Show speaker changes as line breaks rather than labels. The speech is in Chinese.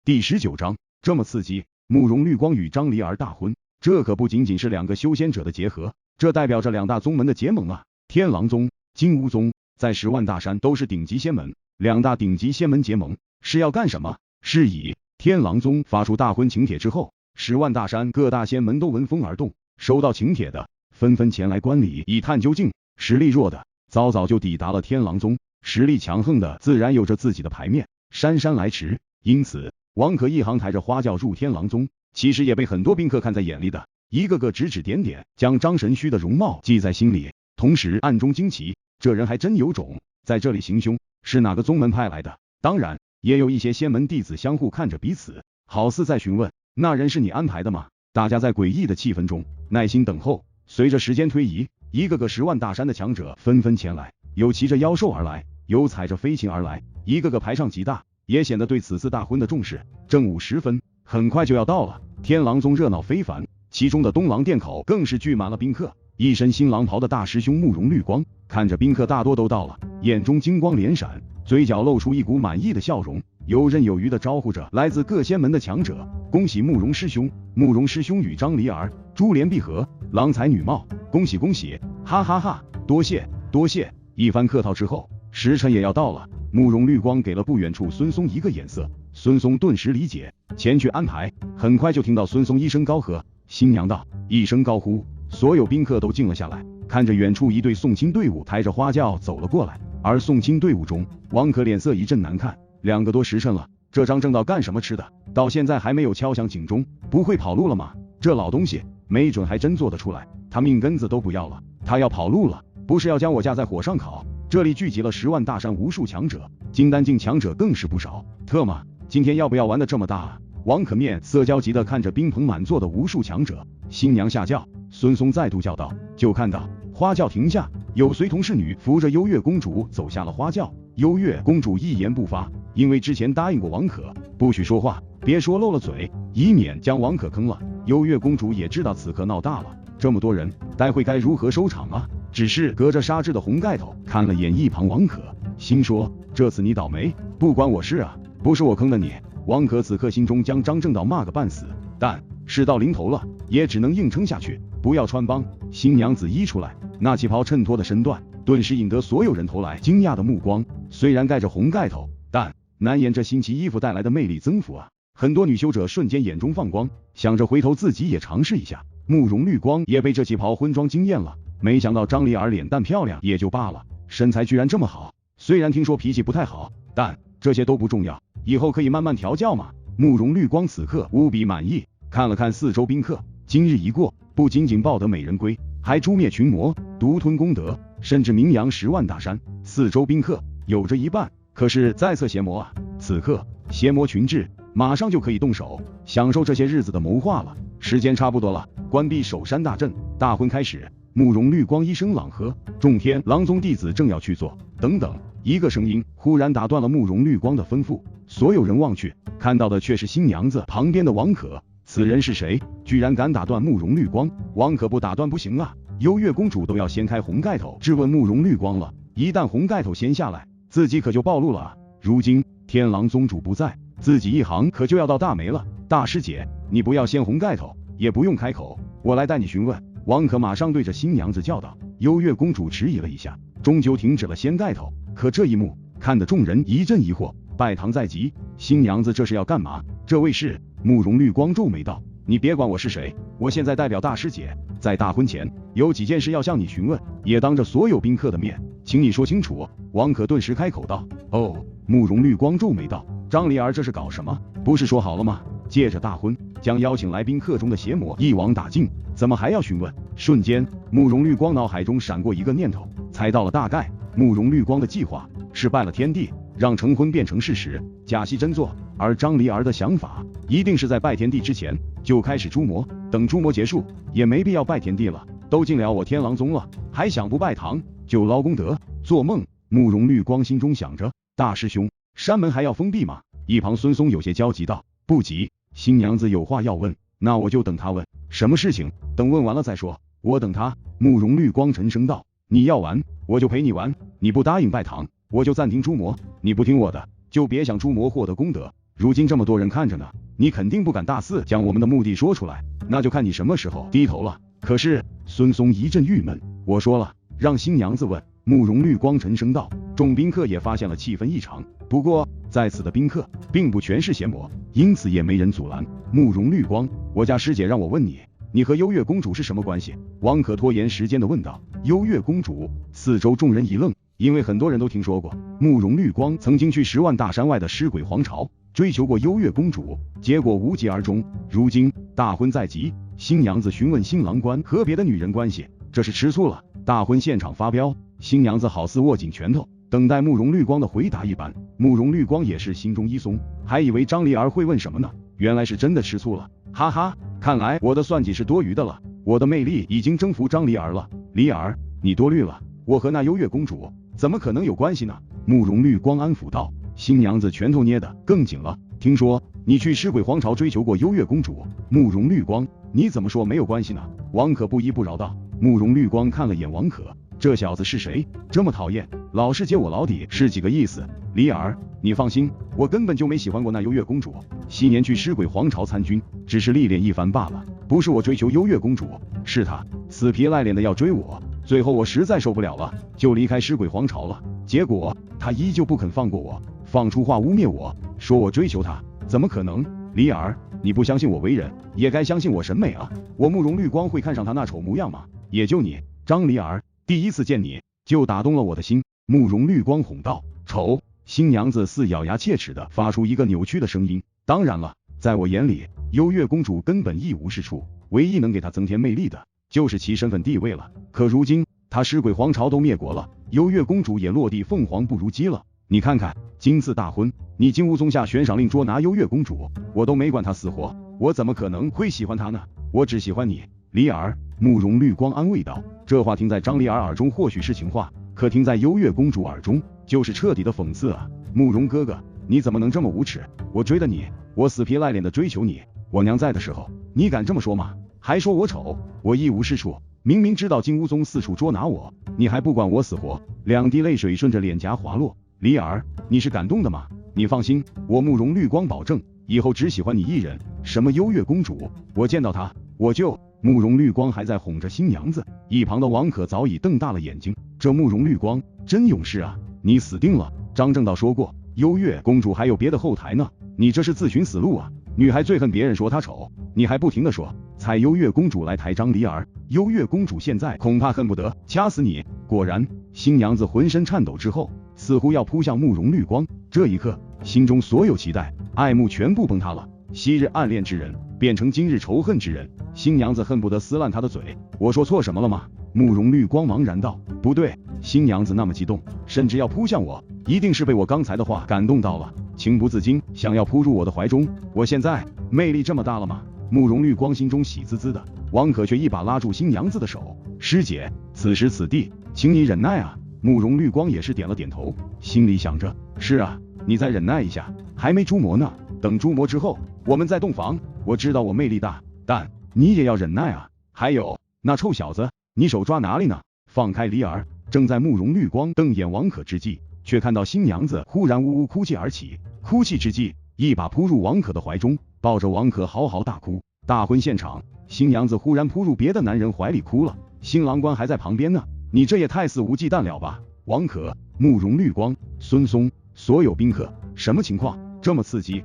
第19章，这么刺激，慕容绿光与张离儿大婚，这可不仅仅是两个修仙者的结合，这代表着两大宗门的结盟啊！天狼宗、金乌宗在10万大山都是顶级仙门，两大顶级仙门结盟是要干什么？是以天狼宗发出大婚请帖之后，10万大山各大仙门都闻风而动，收到请帖的纷纷前来观礼，以探究竟。实力弱的早早就抵达了天狼宗，实力强横的自然有着自己的牌面，姗姗来迟。因此王可一行抬着花轿入天狼宗，其实也被很多宾客看在眼里的，一个个指指点点，将张神虚的容貌记在心里，同时暗中惊奇，这人还真有种，在这里行凶，是哪个宗门派来的？当然也有一些仙门弟子相互看着彼此，好似在询问，那人是你安排的吗？大家在诡异的气氛中耐心等候。随着时间推移，一个个10万大山的强者纷纷前来，有骑着妖兽而来，有踩着飞禽而来，一个个排场极大，也显得对此次大婚的重视。正午时分，很快就要到了，天狼宗热闹非凡，其中的东廊殿口更是聚满了宾客。一身新郎袍的大师兄慕容绿光看着宾客大多都到了，眼中金光连闪，嘴角露出一股满意的笑容，游刃有余地招呼着来自各仙门的强者，恭喜慕容师兄，慕容师兄与张离儿珠联璧合，郎才女貌，恭喜恭喜，哈哈哈，多谢多谢。一番客套之后，时辰也要到了，慕容绿光给了不远处孙松一个眼色，孙松顿时理解，前去安排。很快就听到孙松一声高喝，新娘到！一声高呼，所有宾客都静了下来，看着远处一队送亲队伍抬着花轿走了过来，而送亲队伍中，王可脸色一阵难看，2个多时辰了，这张正道干什么吃的？到现在还没有敲响警钟，不会跑路了吗？这老东西没准还真做得出来，他命根子都不要了，他要跑路了，不是要将我架在火上烤。这里聚集了10万大山无数强者，金丹境强者更是不少。特么，今天要不要玩得这么大啊？王可面色焦急地看着宾朋满座的无数强者。新娘下轿，孙松再度叫道，就看到花轿停下，有随同侍女扶着幽月公主走下了花轿。幽月公主一言不发，因为之前答应过王可不许说话，别说漏了嘴，以免将王可坑了。幽月公主也知道此刻闹大了，这么多人，待会该如何收场啊？只是隔着纱质的红盖头看了眼一旁王可，心说这次你倒霉，不关我事啊，不是我坑的你。王可此刻心中将张正道骂个半死，但事到临头了，也只能硬撑下去，不要穿帮。新娘子一出来，那旗袍衬托的身段顿时引得所有人投来惊讶的目光。虽然盖着红盖头，但难掩这新奇衣服带来的魅力增幅啊！很多女修者瞬间眼中放光，想着回头自己也尝试一下。慕容绿光也被这旗袍婚装惊艳了，没想到张离儿脸蛋漂亮也就罢了，身材居然这么好。虽然听说脾气不太好，但这些都不重要，以后可以慢慢调教嘛。慕容绿光此刻无比满意，看了看四周宾客，今日一过，不仅仅抱得美人归，还诛灭群魔，独吞功德，甚至名扬10万大山。四周宾客有着一半可是在侧邪魔啊！此刻邪魔群至，马上就可以动手享受这些日子的谋划了。时间差不多了，关闭守山大阵，大婚开始。慕容绿光一声朗喝，众天狼宗弟子正要去做。等等，一个声音忽然打断了慕容绿光的吩咐。所有人望去，看到的却是新娘子旁边的王可。此人是谁？居然敢打断慕容绿光？王可不打断不行啊！幽月公主都要掀开红盖头质问慕容绿光了，一旦红盖头掀下来，自己可就暴露了啊！如今天狼宗主不在，自己一行可就要到大霉了。大师姐，你不要掀红盖头，也不用开口，我来带你询问。王可马上对着新娘子叫道。幽月公主迟疑了一下，终究停止了掀盖头。可这一幕看得众人一阵疑惑，拜堂在即，新娘子这是要干嘛？这位是？慕容绿光皱眉道，你别管我是谁，我现在代表大师姐，在大婚前有几件事要向你询问，也当着所有宾客的面，请你说清楚。王可顿时开口道。哦，慕容绿光皱眉道，张离儿这是搞什么？不是说好了吗？借着大婚将邀请来宾客中的邪魔一网打尽，怎么还要询问？瞬间慕容绿光脑海中闪过一个念头，猜到了大概。慕容绿光的计划是拜了天地，让成婚变成事实，假戏真做。而张离儿的想法一定是在拜天地之前就开始诛魔，等诛魔结束也没必要拜天地了，都进了我天狼宗了，还想不拜堂就捞功德？做梦！慕容绿光心中想着。大师兄，山门还要封闭吗？一旁孙松有些焦急道。不急，新娘子有话要问，那我就等她问。什么事情？等问完了再说。我等她。慕容绿光沉声道。你要玩，我就陪你玩，你不答应拜堂，我就暂停诛魔，你不听我的，就别想诛魔获得功德。如今这么多人看着呢，你肯定不敢大肆将我们的目的说出来，那就看你什么时候低头了。可是孙松一阵郁闷，我说了，让新娘子问。慕容绿光沉声道。众宾客也发现了气氛异常，不过在此的宾客并不全是邪魔，因此也没人阻拦。慕容绿光，我家师姐让我问你，你和幽月公主是什么关系？王可拖延时间的问道。幽月公主，四周众人一愣，因为很多人都听说过慕容绿光曾经去10万大山外的尸鬼皇朝追求过幽月公主，结果无疾而终。如今大婚在即，新娘子询问新郎官和别的女人关系，这是吃醋了。大婚现场发飙，新娘子好似握紧拳头，等待慕容绿光的回答一般。慕容绿光也是心中一松，还以为张离儿会问什么呢，原来是真的吃醋了。哈哈，看来我的算计是多余的了，我的魅力已经征服张离儿了。离儿，你多虑了，我和那幽月公主怎么可能有关系呢？慕容绿光安抚道。新娘子拳头捏得更紧了。听说你去尸鬼皇朝追求过幽月公主？慕容绿光，你怎么说没有关系呢？王可不依不饶道。慕容绿光看了眼王可，这小子是谁？这么讨厌，老是揭我老底，是几个意思？离儿，你放心，我根本就没喜欢过那幽月公主。昔年去尸鬼皇朝参军，只是历练一番罢了，不是我追求幽月公主，是她死皮赖脸的要追我。最后我实在受不了了，就离开尸鬼皇朝了。结果她依旧不肯放过我，放出话污蔑我，说我追求她，怎么可能？离儿，你不相信我为人，也该相信我审美啊！我慕容绿光会看上她那丑模样吗？也就你，张离儿，第一次见你就打动了我的心。慕容绿光哄道。丑！新娘子似咬牙切齿的发出一个扭曲的声音。当然了，在我眼里，幽月公主根本一无是处，唯一能给她增添魅力的就是其身份地位了。可如今她尸鬼皇朝都灭国了，幽月公主也落地凤凰不如鸡了。你看看，今次大婚，你金乌宗下悬赏令捉拿幽月公主，我都没管她死活，我怎么可能会喜欢她呢？我只喜欢你，离儿。慕容绿光安慰道。这话听在张离儿耳中或许是情话，可听在幽月公主耳中就是彻底的讽刺啊！慕容哥哥，你怎么能这么无耻？我追的你，我死皮赖脸的追求你，我娘在的时候，你敢这么说吗？还说我丑，我一无是处，明明知道金乌宗四处捉拿我，你还不管我死活。两滴泪水顺着脸颊滑落。离儿，你是感动的吗？你放心，我慕容绿光保证，以后只喜欢你一人。什么幽月公主，我见到她我就……慕容绿光还在哄着新娘子，一旁的王可早已瞪大了眼睛。这慕容绿光真勇士啊！你死定了！张正道说过，幽月公主还有别的后台呢，你这是自寻死路啊！女孩最恨别人说她丑，你还不停的说踩幽月公主来抬张离儿，幽月公主现在恐怕恨不得掐死你。果然，新娘子浑身颤抖之后，似乎要扑向慕容绿光。这一刻，心中所有期待、爱慕全部崩塌了。昔日暗恋之人变成今日仇恨之人，新娘子恨不得撕烂他的嘴。我说错什么了吗？慕容绿光茫然道。不对，新娘子那么激动，甚至要扑向我，一定是被我刚才的话感动到了，情不自禁想要扑入我的怀中。我现在魅力这么大了吗？慕容绿光心中喜滋滋的，王可却一把拉住新娘子的手。师姐，此时此地，请你忍耐啊！慕容绿光也是点了点头，心里想着，是啊，你再忍耐一下，还没诛魔呢，等诛魔之后，我们再洞房。我知道我魅力大，但你也要忍耐啊！还有，那臭小子，你手抓哪里呢？放开离儿！正在慕容绿光瞪眼王可之际，却看到新娘子忽然呜呜哭泣而起，哭泣之际，一把扑入王可的怀中，抱着王可嚎嚎大哭。大婚现场，新娘子忽然扑入别的男人怀里哭了，新郎官还在旁边呢，你这也太肆无忌惮了吧！王可、慕容绿光、孙松，所有宾客，什么情况？这么刺激？